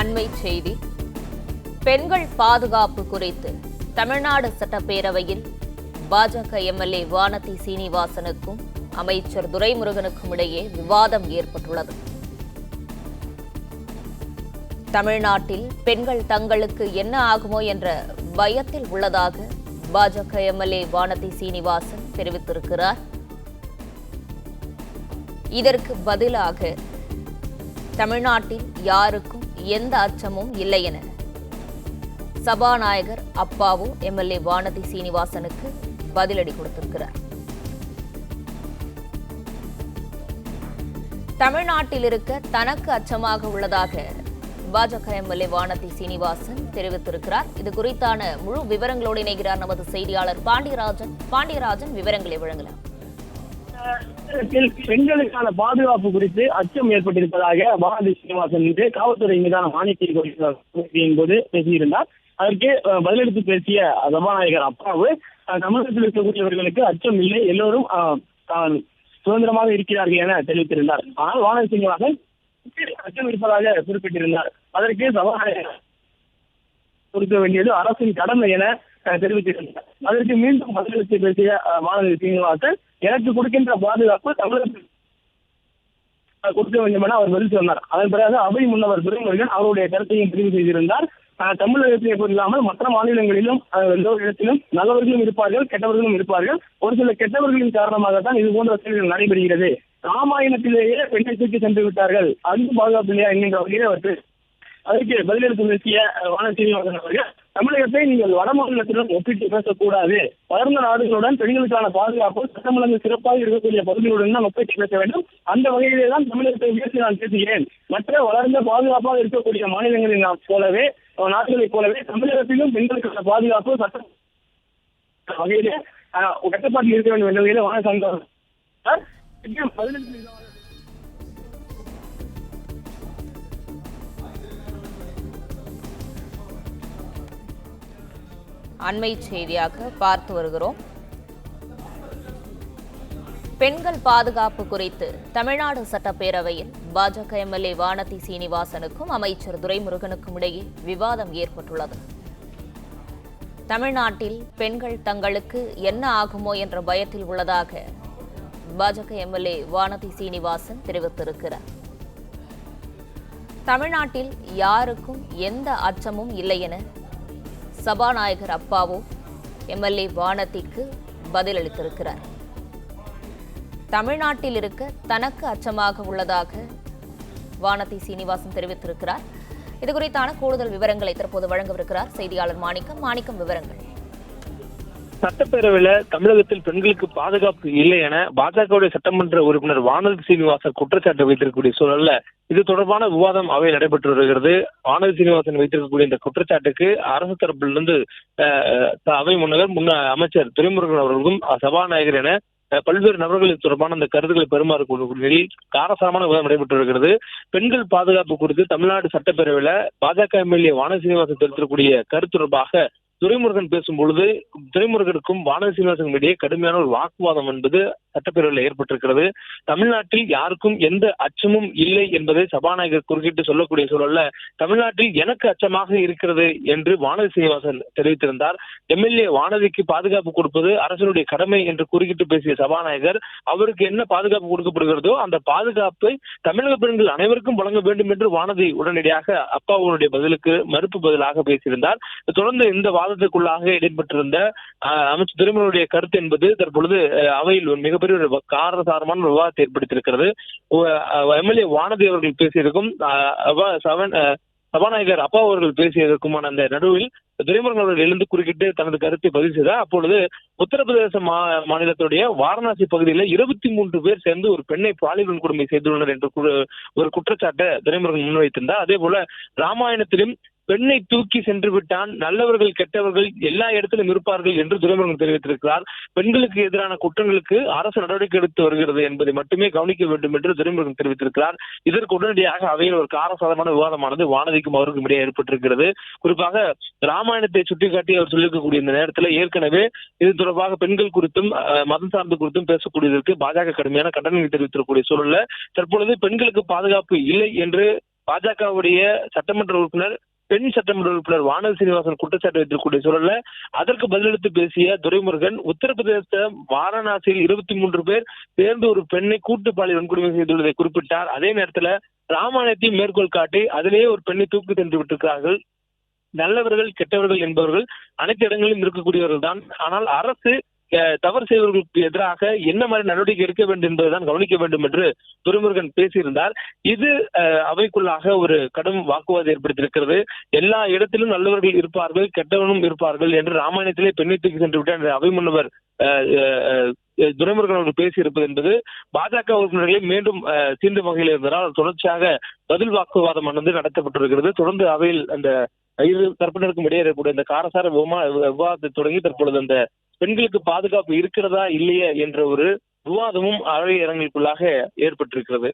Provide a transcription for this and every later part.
அண்மை செய்தி. பெண்கள் பாதுகாப்பு குறித்து தமிழ்நாடு சட்டப்பேரவையில் பாஜக எம்எல்ஏ வானதி சீனிவாசனுக்கும் அமைச்சர் துரைமுருகனுக்கும் இடையே விவாதம் ஏற்பட்டுள்ளது. தமிழ்நாட்டில் பெண்கள் தங்களுக்கு என்ன ஆகுமோ என்ற பயத்தில் உள்ளதாக பாஜக எம்எல்ஏ வானதி சீனிவாசன் தெரிவித்திருக்கிறார். இதற்கு பதிலாக தமிழ்நாட்டில் யாருக்கும் எந்த அச்சமும் இல்லை என சபாநாயகர் அப்பாவு எம்எல்ஏ வானதி சீனிவாசனுக்கு பதிலடி கொடுத்திருக்கிறார். தமிழ்நாட்டில் இருக்க தனக்கு அச்சமாக உள்ளதாக பாஜக எம்எல்ஏ வானதி சீனிவாசன் தெரிவித்திருக்கிறார். இது குறித்தான முழு விவரங்களோடு இணைகிறார் நமது செய்தியாளர் பாண்டியராஜன். விவரங்களை வழங்கலாம். பெண்களுக்கான பாதுகாப்பு குறித்து அச்சம் ஏற்பட்டிருப்பதாக வானதி சீனிவாசன் மீது காவல்துறை மீதான மானியத்தை போது பேசியிருந்தார். அதற்கு பதிலளித்து பேசிய சபாநாயகர் அப்பாவு தமிழகத்தில் இருக்கக்கூடியவர்களுக்கு அச்சம் இல்லை, எல்லோரும் சுதந்திரமாக இருக்கிறார்கள் என தெரிவித்திருந்தார். ஆனால் வானதி சீனிவாசன் அச்சம் இருப்பதாக குறிப்பிட்டிருந்தார். அதற்கு சபாநாயகர் கொடுக்க வேண்டியது அரசின் கடமை என தெரிவித்திருந்தார். அதற்கு மீண்டும் பதிலளித்து பேசிய வானதி சீனிவாசன் எனக்கு கொடுக்கின்ற பாதுகாப்பு தமிழகத்தில் கொடுக்க வேண்டும் என அவர் பதில் சொன்னார். அதன் பிறகு அவை முன்னவர் துரைமுருகன் அவருடைய கருத்தையும் பதிவு செய்திருந்தார். தமிழகத்தை இல்லாமல் மற்ற மாநிலங்களிலும் எல்லோரு இடத்திலும் நல்லவர்களும் இருப்பார்கள், கெட்டவர்களும் இருப்பார்கள். ஒரு சில கெட்டவர்களின் காரணமாகத்தான் இது போன்ற செயல்கள் நடைபெறுகிறது. ராமாயணத்திலேயே பெண்ணை தூக்கி சென்று விட்டார்கள், அதுக்கு பாதுகாப்பு இல்லையா என்கின்ற வகையில் அவர் அதற்கு பதிலளித்து பேசிய வானதி சீனிவாசன் அவர்கள் தமிழகத்தை நீங்கள் வட மாநிலத்துடன் ஒப்பிட்டு பேசக்கூடாது, வளர்ந்த நாடுகளுடன் பெண்களுக்கான பாதுகாப்பு சட்டம் ஒழுங்கு சிறப்பாக இருக்கக்கூடிய பகுதிகளுடன் தான் ஒப்பிட்டு பேச வேண்டும். அந்த வகையிலே தான் தமிழகத்தை உயர்த்தி நான் பேசுகிறேன். மற்ற வளர்ந்த பாதுகாப்பாக இருக்கக்கூடிய மாநிலங்களின் போலவே நாடுகளைப் போலவே தமிழகத்திலும் பெண்களுக்கான பாதுகாப்பு சட்டம் வகையிலே கட்டுப்பாட்டில் இருக்க வேண்டும் என்ற வகையில வானதி அண்மை செய்தியாக பார்த்து வருகிறோம். பெண்கள் பாதுகாப்பு குறித்து தமிழ்நாடு சட்டப்பேரவையில் பாஜக எம்எல்ஏ வானதி சீனிவாசனுக்கும் அமைச்சர் துரைமுருகனுக்கும் இடையே விவாதம் ஏற்பட்டுள்ளது. தமிழ்நாட்டில் பெண்கள் தங்களுக்கு என்ன ஆகுமோ என்ற பயத்தில் உள்ளதாக பாஜக எம்எல்ஏ வானதி சீனிவாசன் தெரிவித்திருக்கிறார். தமிழ்நாட்டில் யாருக்கும் எந்த அச்சமும் இல்லை என சபாநாயகர் அப்பாவு எம்எல்ஏ வானதிக்கு பதிலளித்திருக்கிறார். தமிழ்நாட்டில் இருக்க தனக்கு அச்சமாக உள்ளதாக வானதி சீனிவாசன் தெரிவித்திருக்கிறார். இதுகுறித்தான கூடுதல் விவரங்களை தற்போது வழங்கவிருக்கிறார் செய்தியாளர் மாணிக்கம். விவரங்கள். சட்டப்பேரவையில தமிழகத்தில் பெண்களுக்கு பாதுகாப்பு இல்லை என பாஜகவுடைய சட்டமன்ற உறுப்பினர் வானதி சீனிவாசன் குற்றச்சாட்டு வைத்திருக்கக்கூடிய சூழல்ல இது தொடர்பான விவாதம் அவையில் நடைபெற்று வருகிறது. வானதி சீனிவாசன் வைத்திருக்கக்கூடிய இந்த குற்றச்சாட்டுக்கு அரசு தரப்பிலிருந்து அவை முன்னவர் அமைச்சர் துரைமுருகன் அவர்களுக்கும் சபாநாயகர் என பல்வேறு நபர்கள் தொடர்பான அந்த கருத்துக்களை பெருமாறக்கூடிய காரசாரமான விவாதம் நடைபெற்று வருகிறது. பெண்கள் பாதுகாப்பு குறித்து தமிழ்நாடு சட்டப்பேரவையில பாஜக எம்எல்ஏ வானதி சீனிவாசன் தெரிவித்திருக்கக்கூடிய கருத்து தொடர்பாக துரைமுருகன் பேசும்பொழுது துரைமுருகனுக்கும் வானதி சீனிவாசனுக்கும் இடையே கடுமையான ஒரு வாக்குவாதம் என்பது சட்டப்பேரவையில் ஏற்பட்டிருக்கிறது. தமிழ்நாட்டில் யாருக்கும் எந்த அச்சமும் இல்லை என்பதை சபாநாயகர் குறுக்கிட்டு சொல்லக்கூடிய சூழல்ல தமிழ்நாட்டில் எனக்கு அச்சமாக இருக்கிறது என்று வானதி சீனிவாசன் தெரிவித்திருந்தார். எம்எல்ஏ வானதிக்கு பாதுகாப்பு கொடுப்பது அரசினுடைய கடமை என்று குறுக்கிட்டு பேசிய சபாநாயகர் அவருக்கு என்ன பாதுகாப்பு கொடுக்கப்படுகிறதோ அந்த பாதுகாப்பை தமிழக பெண்கள் அனைவருக்கும் வழங்க வேண்டும் என்று வானதி உடனடியாக அப்பாவுடைய பதிலுக்கு மறுப்பு பதிலாக பேசியிருந்தார். தொடர்ந்து இந்த வாதத்துக்குள்ளாக இடம்பெற்றிருந்த அமைச்சர் துரைமுருகனுடைய கருத்து என்பது தற்பொழுது அவையில் மிகப்பெரிய ஒரு காரசாரமான விவாதத்தை ஏற்படுத்தியிருக்கிறது. எம்எல்ஏ வானதி அவர்கள் பேசியிருக்கும் சபாநாயகர் அப்பா அவர்கள் பேசியதற்குமான அந்த நடுவில் துரைமுருகன் அவர்கள் எழுந்து குறுக்கிட்டு தனது கருத்தை பதிவு செய்தார். அப்பொழுது உத்தரப்பிரதேச மாநிலத்துடைய வாரணாசி பகுதியில் 23 பேர் சேர்ந்து ஒரு பெண்ணை பாலியல் கொடுமை செய்துள்ளனர் என்ற ஒரு குற்றச்சாட்டை துரைமுருகன் முன்வைத்திருந்தார். அதே போல ராமாயணத்திலும் பெண்ணை தூக்கி சென்று விட்டான், நல்லவர்கள் கெட்டவர்கள் எல்லா இடத்திலும் இருப்பார்கள் என்று துரைமுருகன் தெரிவித்திருக்கிறார். பெண்களுக்கு எதிரான குற்றங்களுக்கு அரசு நடவடிக்கை எடுத்து வருகிறது என்பதை மட்டுமே கவனிக்க வேண்டும் என்று துரைமுருகன் தெரிவித்திருக்கிறார். இதற்கு உடனடியாக அவையில் ஒரு காரசாரமான விவாதமானது வானதிக்கும் அவருக்கும் இடையே ஏற்பட்டிருக்கிறது. குறிப்பாக ராமாயணத்தை சுட்டிக்காட்டி அவர் சொல்லியிருக்கக்கூடிய இந்த நேரத்தில் ஏற்கனவே இது தொடர்பாக பெண்கள் குறித்தும் மதம் சார்ந்து குறித்தும் பேசக்கூடியதற்கு பாஜக கடுமையான கண்டனங்களை தெரிவித்திருக்கக்கூடிய சூழல்ல தற்பொழுது பெண்களுக்கு பாதுகாப்பு இல்லை என்று பாஜகவுடைய சட்டமன்ற உறுப்பினர் பெண் சட்டமன்ற உறுப்பினர் வானதி சீனிவாசன் குற்றச்சாட்டு வைத்திருக்கக்கூடிய சூழல்ல அதற்கு பதிலளித்து பேசிய துரைமுருகன், உத்தரப்பிரதேச வாரணாசியில் 23 பேர் சேர்ந்து ஒரு பெண்ணை கூட்டு பாலியல் வன்கொடுமை செய்துள்ளதை குறிப்பிட்டார். அதே நேரத்துல ராமாயணத்தையும் மேற்கோள் காட்டி அதிலேயே ஒரு பெண்ணை தூக்கி சென்று விட்டிருக்கிறார்கள். நல்லவர்கள் கெட்டவர்கள் என்பவர்கள் அனைத்து இடங்களிலும் இருக்கக்கூடியவர்கள் தான். ஆனால் அரசு தவறு செய்வர்களுக்கு எதிராக என்ன மாதிரி நடவடிக்கை எடுக்க வேண்டும் என்பதுதான் கவனிக்க வேண்டும் என்று துரைமுருகன் பேசியிருந்தார். இது அவைக்குள்ளாக ஒரு கடும் வாக்குவாதம் ஏற்படுத்தியிருக்கிறது. எல்லா இடத்திலும் நல்லவர்கள் இருப்பார்கள், கெட்டவனும் இருப்பார்கள் என்று ராமாயணத்திலே பெண்ணை தூக்கி சென்று விட்டார் என்ற அவை முன்னவர் துரைமுருகன் அவர்கள் பேசியிருப்பது என்பது பாஜக உறுப்பினர்களை மீண்டும் சீண்டும் வகையில் இருந்ததால் தொடர்ச்சியாக பதில் வாக்குவாதம் நடத்தப்பட்டிருக்கிறது. தொடர்ந்து அவையில் அந்த இரு தரப்பினருக்கும் இடையே இருக்கக்கூடிய இந்த காரசார விவாதத்தை தொடங்கி தற்பொழுது அந்த பெண்களுக்கு பாதுகாப்பு இருக்கிறதா இல்லையா என்ற ஒரு விவாதமும் அவை அரங்கிற்குள்ளாக ஏற்பட்டிருக்கிறது.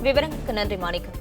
விவரங்களுக்கு நன்றி மாணிக்கம்.